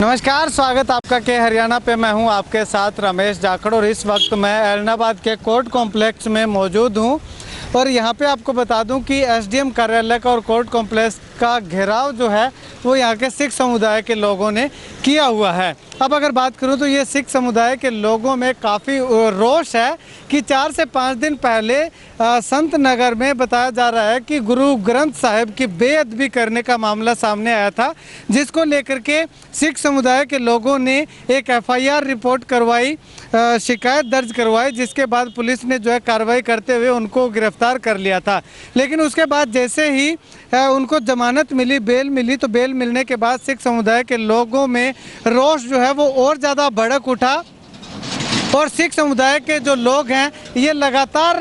नमस्कार, स्वागत आपका के हरियाणा पे। मैं हूं आपके साथ रमेश जाखड़ और इस वक्त मैं एलनाबाद के कोर्ट कॉम्प्लेक्स में मौजूद हूं और यहां पे आपको बता दूं कि एसडीएम कार्यालय का और कोर्ट कॉम्प्लेक्स का घेराव जो है वो यहां के सिख समुदाय के लोगों ने किया हुआ है। अब अगर बात करूं तो ये सिख समुदाय के लोगों में काफ़ी रोष है कि 4 से 5 दिन पहले संत नगर में बताया जा रहा है कि गुरु ग्रंथ साहिब की बेअदबी करने का मामला सामने आया था, जिसको लेकर के सिख समुदाय के लोगों ने एक एफआईआर रिपोर्ट करवाई, शिकायत दर्ज करवाई, जिसके बाद पुलिस ने जो है कार्रवाई करते हुए उनको गिरफ्तार कर लिया था। लेकिन उसके बाद जैसे ही उनको जमानत मिली, बेल मिली, तो बेल मिलने के बाद सिख समुदाय के लोगों में रोष जो है वो और ज़्यादा भड़क उठा और सिख समुदाय के जो लोग हैं ये लगातार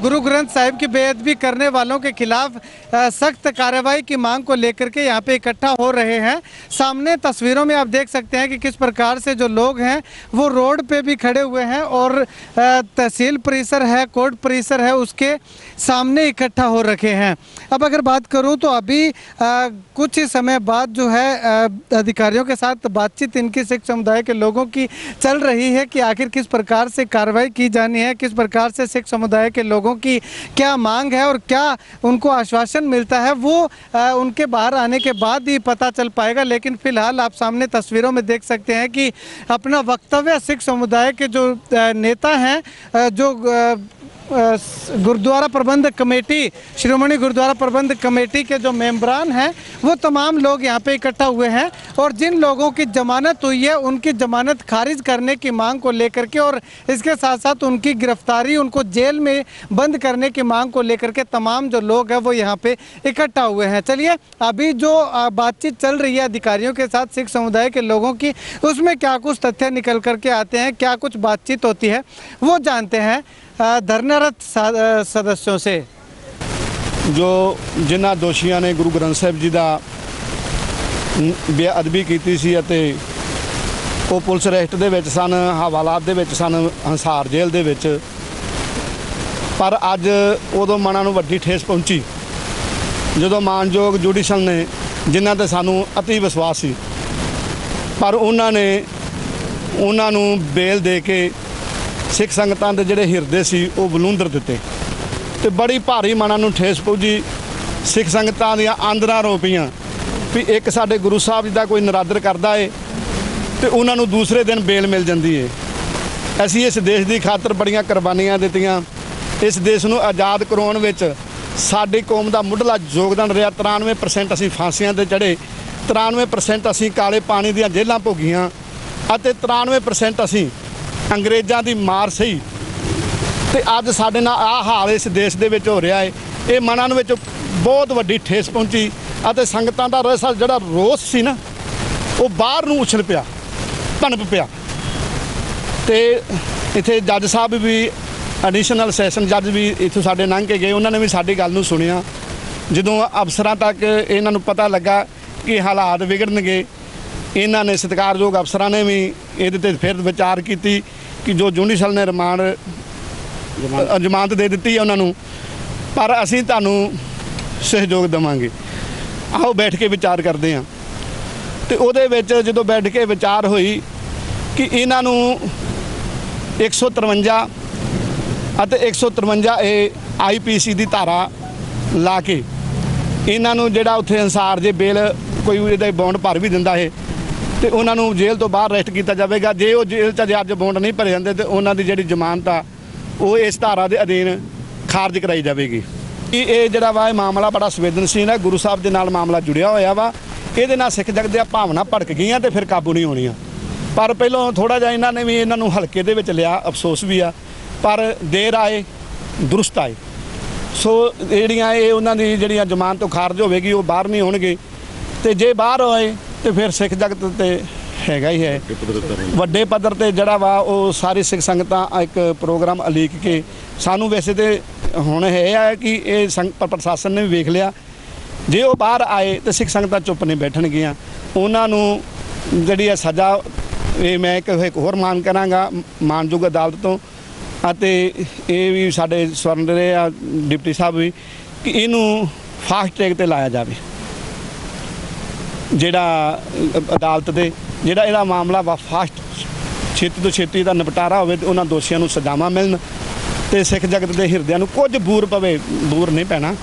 गुरु ग्रंथ साहिब की बेअदबी करने वालों के खिलाफ सख्त कार्रवाई की मांग को लेकर के यहाँ पे इकट्ठा हो रहे हैं। सामने तस्वीरों में आप देख सकते हैं कि किस प्रकार से जो लोग हैं वो रोड पे भी खड़े हुए हैं और तहसील परिसर है, कोर्ट परिसर है, उसके सामने इकट्ठा हो रखे हैं। अब अगर बात करूँ तो अभी कुछ ही समय बाद जो है अधिकारियों के साथ बातचीत इनकी सिख समुदाय के लोगों की चल रही है कि आखिर किस प्रकार से कार्रवाई की जानी है, किस प्रकार से सिख समुदाय के लोगों की क्या मांग है और क्या उनको आश्वासन मिलता है, वो उनके बाहर आने के बाद ही पता चल पाएगा। लेकिन फिलहाल आप सामने तस्वीरों में देख सकते हैं कि अपना वक्तव्य सिख समुदाय के जो नेता हैं, जो गुरुद्वारा प्रबंधक कमेटी, श्रोमणी गुरुद्वारा प्रबंधक कमेटी के जो मेंबरान हैं, वो तमाम लोग यहाँ पे इकट्ठा हुए हैं और जिन लोगों की जमानत हुई है उनकी जमानत खारिज करने की मांग को लेकर के और इसके साथ साथ उनकी गिरफ्तारी, उनको जेल में बंद करने की मांग को लेकर के तमाम जो लोग हैं वो यहाँ पे इकट्ठा हुए हैं। चलिए अभी जो बातचीत चल रही है अधिकारियों के साथ सिख समुदाय के लोगों की, उसमें क्या कुछ तथ्य निकल करके आते हैं, क्या कुछ बातचीत होती है, वो जानते हैं धरनारत सदस्यों से। जो जिन्होंने दोषियों ने गुरु ग्रंथ साहिब जी का बेअदबी की सी अते वो पुलिस अरेस्ट दे विच सन, हवालात दे विच सन, हंसार जेल दे विच। पर अज उदों मनां नूं वड्डी ठेस पहुंची जदों मानयोग जुडिशल ने, जिन्हां ते सानूं अति विश्वास सी, पर उन्होंने उन्हां नूं बेल दे के सिख संगतां दे जिहड़े हिरदे सी वो बलूंदर दिते ते बड़ी भारी मनां नूं ठेस पहुंची। सिख संगतां दीआं आंदरां रो पईआं भी एक साडे गुरु साहब जी दा कोई निरादर करदा है ते उन्हां नूं दूसरे दिन बेल मिल जांदी है। असीं इस देश दी खातर बड़ियां कुर्बानियां दित्तियां, इस देश नूं आज़ाद करवाउण विच साडी कौम दा मुੱਢਲਾ योगदान रहा। 93% असीं फांसियां ते चढ़े, 93% असीं काले पानी दीआं जेलां भोगीਆਂ ਅਤੇ 93% असीं अंग्रेज़ों की मार सही। तो अज साडे नाल आ हाल इस देश दे विच हो रहा है। ये मनां विच बहुत वड्डी ठेस पहुंची और संगतां दा जिहड़ा रोस सी ना वो बाहर नूं उछल पिया, भनप पिया। तो इत्थे जज साहब भी, एडिशनल सैशन जज भी इत्थों साडे लंघ के गए, उन्होंने भी साडी गल नूं सुनिया। जदों अफसरां तक इन्हां नूं पता लगा कि हालात विगड़नगे, इन्हां ने सत्कारयोग अफसरां ने भी इहदे ते फिर विचार की कि जो जुडिशल ने रिमांड जमानत दे दी है उन्होंने, पर असीं तुहानूं सहयोग देवांगे, आओ बैठ के विचार करते हैं। तो उहदे विच जदों बैठ के विचार हुई कि इन्हां नूं 153 ਅਤੇ 153 IPC की धारा ला के इन्हां नूं जिहड़ा उत्थे अनुसार जे बेल कोई इहदा बॉन्ड भर भी दिंदा है तो उन्होंने जेल तो बाहर अरेस्ट किया जाएगा। जे वो जेल च अज बॉन्ड नहीं भरे जाते तो उन्होंने जी जमानत आ वो इस धारा के अधीन खारज कराई जाएगी। ये जोड़ा वा मामला बड़ा संवेदनशील है, गुरु साहब के नाल मामला जुड़िया होया वा, ये सिख जग दी भावना भड़क गई तो फिर काबू नहीं होनी। पर पहलों थोड़ा जिहा इन्होंने भी इन्हों हल्के दे विच लिया, अफसोस भी आ, पर देर आए दुरुस्त आए। सो जिहड़ियां ये उन्हां दी जिहड़ियां जमानत खारज होवेगी वो बाहर नहीं होणगे, तो जे बाहर होए तो फिर सिख जगत ते हैगा ही है वड्डे पद्धर ते जिहड़ा वा वो सारी सिख संगतां एक प्रोग्राम अलीक के सानू। वैसे तो हुण है कि ये प्रशासन ने भी वेख लिया, जे वो बाहर आए तो सिख संगतां चुप नहीं बैठणगीਆਂ। उन्हां नूं जिहड़ी सज़ा मैं एक होर मांग करांगा मानयोग अदालत तो, ਅਤੇ ਇਹ ਵੀ ਸਾਡੇ ਸੁਣ ਰਹੇ ਆ ਡਿਪਟੀ ਸਾਹਿਬ ਵੀ ਕਿ ਇਹਨੂੰ ਫਾਸਟ ਟਰੈਕ ਤੇ ਲਾਇਆ ਜਾਵੇ। ਜਿਹੜਾ ਅਦਾਲਤ ਦੇ ਜਿਹੜਾ ਇਹਦਾ ਮਾਮਲਾ ਵਾ ਫਾਸਟ ਛੇਤੀ ਤੋਂ ਛੇਤੀ ਦਾ ਨਿਪਟਾਰਾ ਹੋਵੇ ਤੇ ਉਹਨਾਂ ਦੋਸ਼ੀਆਂ ਨੂੰ ਸਜ਼ਾਵਾਂ ਮਿਲਣ ਤੇ ਸਿੱਖ ਜਗਤ ਦੇ ਹਿਰਦਿਆਂ ਨੂੰ ਕੁਝ ਬੂਰ ਪਵੇ, ਬੂਰ ਨਹੀਂ ਪੈਣਾ,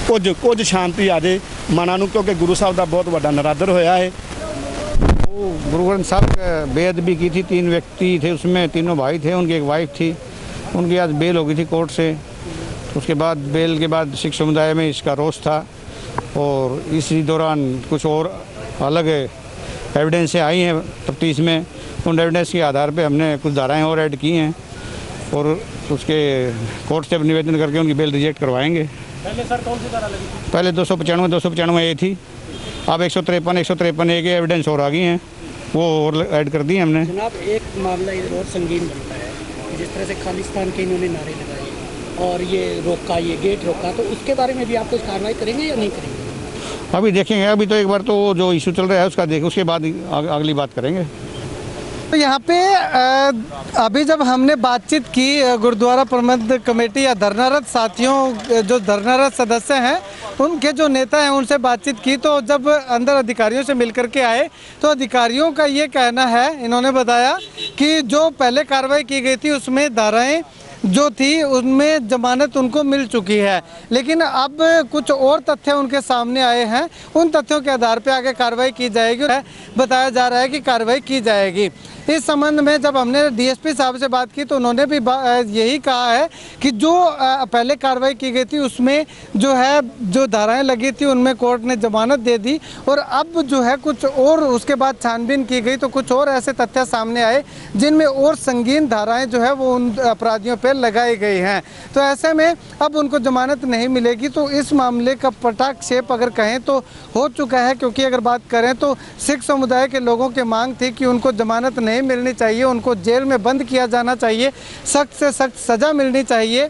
ਕੁਝ ਸ਼ਾਂਤੀ ਆ ਜੇ ਮਨਾਂ ਨੂੰ, ਕਿਉਂਕਿ ਗੁਰੂ ਸਾਹਿਬ ਦਾ ਬਹੁਤ ਵੱਡਾ ਨਰਾਦਰ ਹੋਇਆ ਹੈ। गुरु ग्रंथ साहब बेअदबी की थी, 3 व्यक्ति थे उसमें, तीनों भाई थे, उनकी एक वाइफ थी, उनकी आज बेल हो गई थी कोर्ट से। उसके बाद बेल के बाद सिख समुदाय में इसका रोष था और इसी दौरान कुछ और अलग एविडेंसें आई हैं तफ्तीश में। उन एविडेंस के आधार पे हमने कुछ धाराएं और ऐड की हैं और उसके कोर्ट से निवेदन करके उनकी बेल रिजेक्ट करवाएंगे। पहले सर कौन सी धारा लगी थी? पहले 295 ए थी, अब 153 ए के एविडेंस और आ गई हैं, वो और ऐड कर दी हमने। जनाब, एक मामला इधर और संगीन बनता है कि जिस तरह से खालिस्तान के इन्होंने नारे लगाए और ये रोका, ये गेट रोका, तो उसके बारे में भी आप कुछ कार्रवाई करेंगे या नहीं करेंगे? अभी देखेंगे, अभी तो एक बार तो जो इशू चल रहा है उसका देखें, उसके बाद अगली बात करेंगे। तो यहाँ पे अभी जब हमने बातचीत की गुरुद्वारा प्रबंध कमेटी या धरनारत साथियों, जो धरनारत सदस्य हैं, उनके जो नेता हैं, उनसे बातचीत की, तो जब अंदर अधिकारियों से मिलकर के आए तो अधिकारियों का ये कहना है, इन्होंने बताया कि जो पहले कार्रवाई की गई थी उसमें धाराएं जो थी उनमें जमानत उनको मिल चुकी है, लेकिन अब कुछ और तथ्य उनके सामने आए हैं, उन तथ्यों के आधार पर आगे कार्रवाई की जाएगी। बताया जा रहा है कि कार्रवाई की जाएगी। इस संबंध में जब हमने डीएसपी साहब से बात की तो उन्होंने भी यही कहा है कि जो पहले कार्रवाई की गई थी उसमें जो है, जो धाराएं लगी थी उनमें कोर्ट ने जमानत दे दी और अब जो है कुछ और उसके बाद छानबीन की गई तो कुछ और ऐसे तथ्य सामने आए जिनमें और संगीन धाराएं जो है वो उन अपराधियों पर लगाई गई हैं। तो ऐसे में अब उनको जमानत नहीं मिलेगी। तो इस मामले का पटाक्षेप अगर कहें तो हो चुका है, क्योंकि अगर बात करें तो सिख समुदाय के लोगों की मांग थी कि उनको जमानत नहीं मिलनी चाहिए, उनको जेल में बंद किया जाना चाहिए, सख्त से सख्त सज़ा मिलनी चाहिए।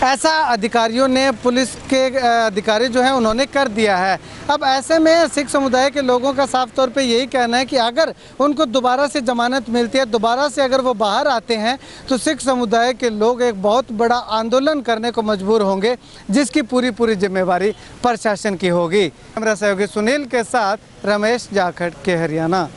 ऐसा अधिकारियों ने, पुलिस के अधिकारी जो हैं उन्होंने कर दिया है। अब ऐसे में सिख समुदाय के लोगों का साफ तौर पे यही कहना है कि अगर उनको दोबारा से जमानत मिलती है, दोबारा से अगर वो बाहर आते हैं तो सिख समुदाय के लोग एक बहुत बड़ा आंदोलन करने को मजबूर होंगे, जिसकी पूरी जिम्मेवारी प्रशासन की होगी। कैमरा सहयोगी सुनील के साथ रमेश जाखड़ के हरियाणा।